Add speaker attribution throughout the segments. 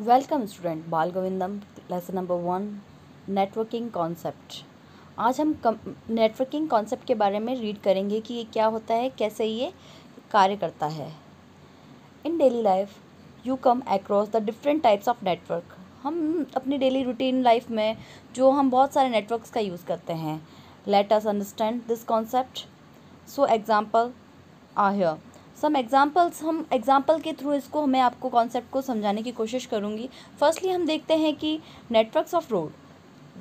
Speaker 1: Welcome student बाल गोविंदम lesson number 1 networking concept. आज हम नेटवर्किंग कॉन्सेप्ट के बारे में रीड करेंगे कि ये क्या होता है, कैसे ये कार्य करता है। In daily life you come across the different types of network. हम अपनी डेली रूटीन लाइफ में जो हम बहुत सारे नेटवर्क्स का यूज़ करते हैं। Let us understand this concept. So example are here. Some examples, हम एग्जाम्पल के थ्रू इसको मैं आपको कॉन्सेप्ट को समझाने की कोशिश करूँगी। फर्स्टली हम देखते हैं कि networks of road,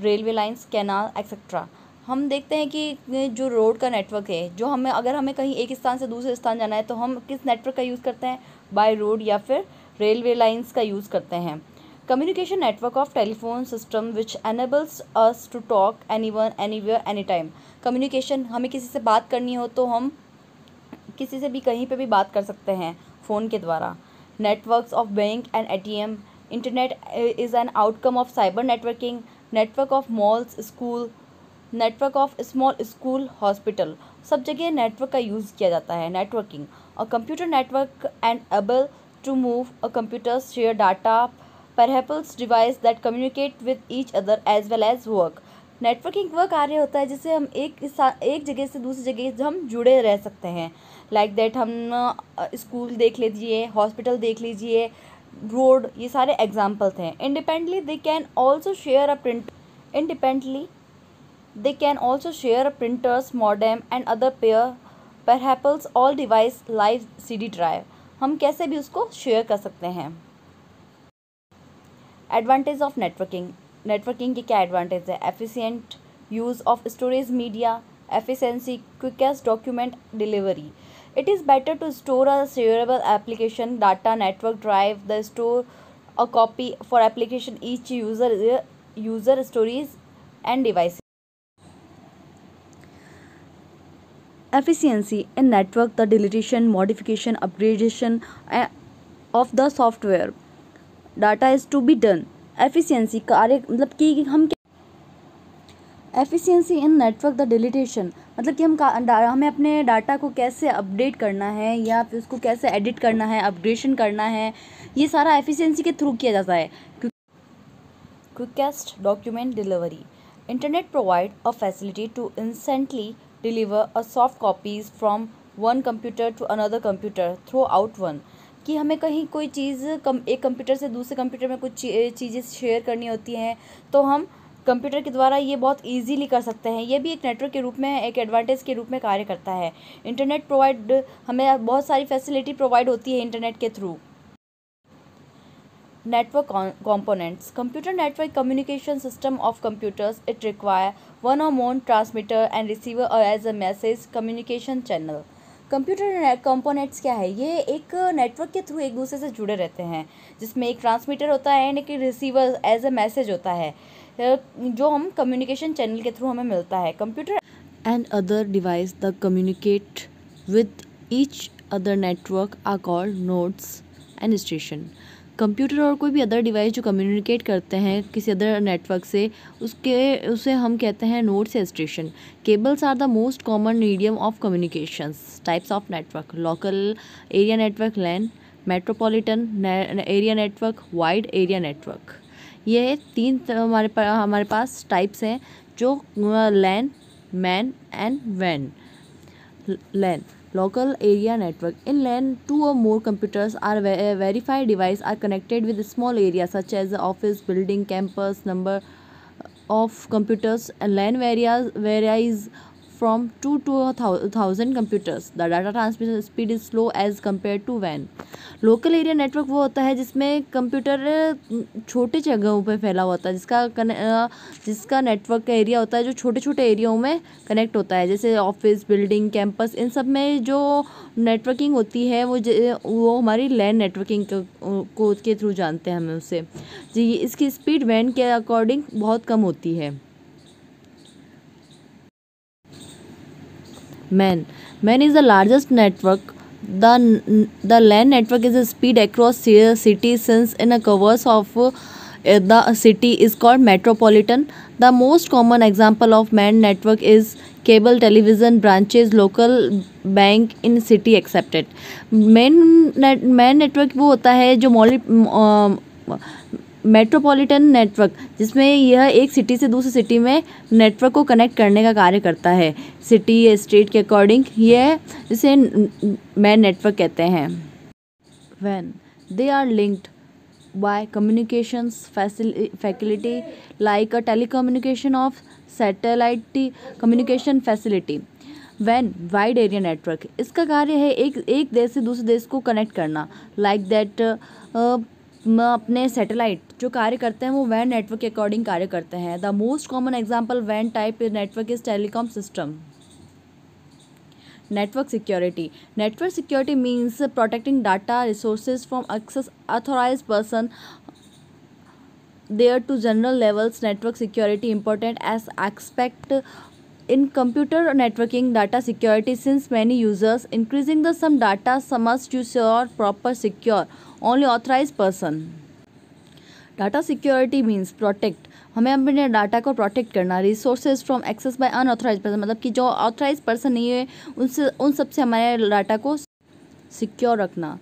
Speaker 1: railway lines, canal etcetera. हम देखते हैं कि जो रोड का नेटवर्क है, जो अगर हमें कहीं एक स्थान से दूसरे स्थान जाना है तो हम किस नेटवर्क का यूज़ करते हैं? बाय रोड या फिर रेलवे लाइंस का यूज़ करते हैं। Communication network of telephone system which enables us to talk anyone anywhere any time. Communication, हमें किसी से बात करनी हो तो हम किसी से भी कहीं पे भी बात कर सकते हैं फ़ोन के द्वारा। Networks of bank and ATM। Internet is an outcome of cyber networking. Network of malls, school, network of small school, hospital. सब जगह नेटवर्क का यूज़ किया जाता है। नेटवर्किंग और computer network and able to move a computers share data perhaps device that communicate with each other as well as work. Networking वह कार्य होता है जिससे हम एक जगह से दूसरी जगह हम जुड़े रह सकते हैं। लाइक दैट हम स्कूल देख लीजिए, हॉस्पिटल देख लीजिए, रोड, ये सारे एग्जाम्पल्स हैं। Independently they can also share a printers, modem and other pair perhaps all device live CD drive. हम कैसे भी उसको शेयर कर सकते हैं। Advantage of networking. नेटवर्किंग के क्या एडवांटेज है? Efficient use of storage media, efficiency, quickest document delivery. It is better to store a shareable application data network drive the store a copy for application each user stories and devices. Efficiency in network, the deletion, modification, upgradation of the software data is to be done. Efficiency कार्य मतलब कि हम efficiency in network the deletion, मतलब कि हमें अपने data को कैसे अपडेट करना है या फिर उसको कैसे एडिट करना है, अपग्रेडेशन करना है, ये सारा एफिशिएंसी के थ्रू किया जाता है। Quickest document delivery. Internet provide a facility to instantly deliver a soft copies from one computer to another computer throughout one. कि हमें कहीं कोई चीज़ एक कंप्यूटर से दूसरे कंप्यूटर में कुछ चीज़ें शेयर करनी होती हैं तो हम कंप्यूटर के द्वारा ये बहुत इजीली कर सकते हैं। ये भी एक नेटवर्क के रूप में, एक एडवांटेज के रूप में कार्य करता है। इंटरनेट प्रोवाइड, हमें बहुत सारी फैसिलिटी प्रोवाइड होती है इंटरनेट के through. Network components. Computer network communication system of computers. It require one or more transmitter and receiver as a message communication channel. Computer components क्या है? ये एक नेटवर्क के थ्रू एक दूसरे से जुड़े रहते हैं, जिसमें एक ट्रांसमीटर होता है एंड एक रिसीवर एज अ मैसेज होता है, जो हम कम्युनिकेशन चैनल के थ्रू हमें मिलता है। Computer and other device the communicate with each other network are called nodes and station. Computer और कोई भी अदर डिवाइस जो कम्युनिकेट करते हैं किसी अदर नेटवर्क से, उसे हम कहते हैं नोड्स या station. Cables are the most common medium of communications. Types of network: local area network, LAN, metropolitan area network, wide area network. ये तीन हमारे पास टाइप्स हैं, जो लैन, मैन एंड वैन। LAN, local area network. In LAN, two or more computers are verified device are connected with a small area such as the office, building, campus. Number of computers. LAN varies from 2 to 1,000 computers. The data transmission speed is slow as compared to WAN. Local area network वो होता है जिसमें computer छोटे जगहों पे फैला हुआ होता है, जिसका नेटवर्क का एरिया होता है जो छोटे छोटे एरियाओं में कनेक्ट होता है, जैसे ऑफिस, बिल्डिंग, कैंपस। इन सब में जो नेटवर्किंग होती है वो हमारी लैन नेटवर्किंग को के थ्रू जानते हैं हमें उससे जी। इसकी स्पीड वैन के अकॉर्डिंग बहुत कम होती है। MAN is the largest network. The LAN network is a speed across cities since in a covers of the city is called metropolitan. The most common example of MAN network is cable television branches, local bank in city accepted. Man network वो होता है जो metropolitan network, जिसमें यह एक city से दूसरी city में नेटवर्क को कनेक्ट करने का कार्य करता है। सिटी या स्टेट के अकॉर्डिंग यह इसे मैन नेटवर्क कहते हैं। When they are linked by communications facility like a telecommunication of satellite communication facility when wide area network, इसका कार्य है एक देश से दूसरे देश को कनेक्ट करना। लाइक दैट अपने सैटेलाइट जो कार्य करते हैं वो वैन नेटवर्क के अकॉर्डिंग कार्य करते हैं। द मोस्ट कॉमन एग्जांपल वैन type network is telecom system. Network security. Network security means protecting data resources from access authorized person there to general levels. Network security important as aspect in computer networking data security since many users increasing the some data must ensure proper secure only authorized person. Data security means protect, हमें अपने data को protect करना। Resources from access by unauthorised person, मतलब कि जो authorise person नहीं है उनसे उन सबसे हमारे डाटा को सिक्योर रखना।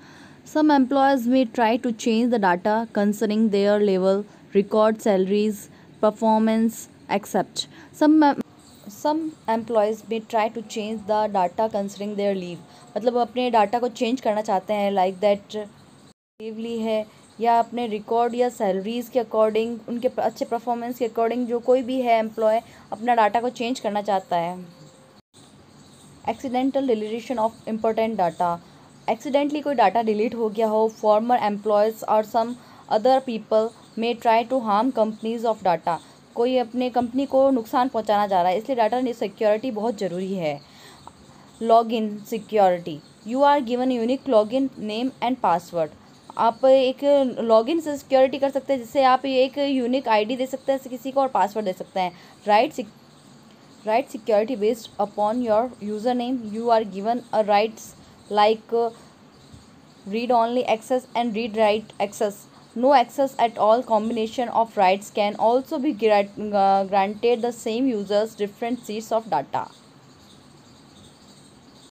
Speaker 1: Some employees may try to change the data concerning their level record salaries performance except. Some employees may try to change the data concerning their leave, मतलब अपने डाटा को चेंज करना चाहते हैं। लाइक दैट लीव ली है या अपने record या सैलरीज़ के अकॉर्डिंग, उनके अच्छे परफॉर्मेंस के अकॉर्डिंग जो कोई भी है एम्प्लॉय अपना डाटा को चेंज करना चाहता है। Accidental deletion of important data, accidentally कोई डाटा डिलीट हो गया हो। फॉर्मर एम्प्लॉयज़ और some other people may try to harm companies of data, कोई अपने कंपनी को नुकसान पहुंचाना चाह रहा है, इसलिए डाटा सिक्योरिटी बहुत ज़रूरी है। Login security, you are given unique login name and password, आप एक लॉगिन से सिक्योरिटी कर सकते हैं जिससे आप एक यूनिक आईडी दे सकते हैं किसी को और पासवर्ड दे सकते हैं। Right security based upon your user name, you are given a rights like read only access and read write access, no access at all. Combination of rights can also be granted the same users different sheets of data.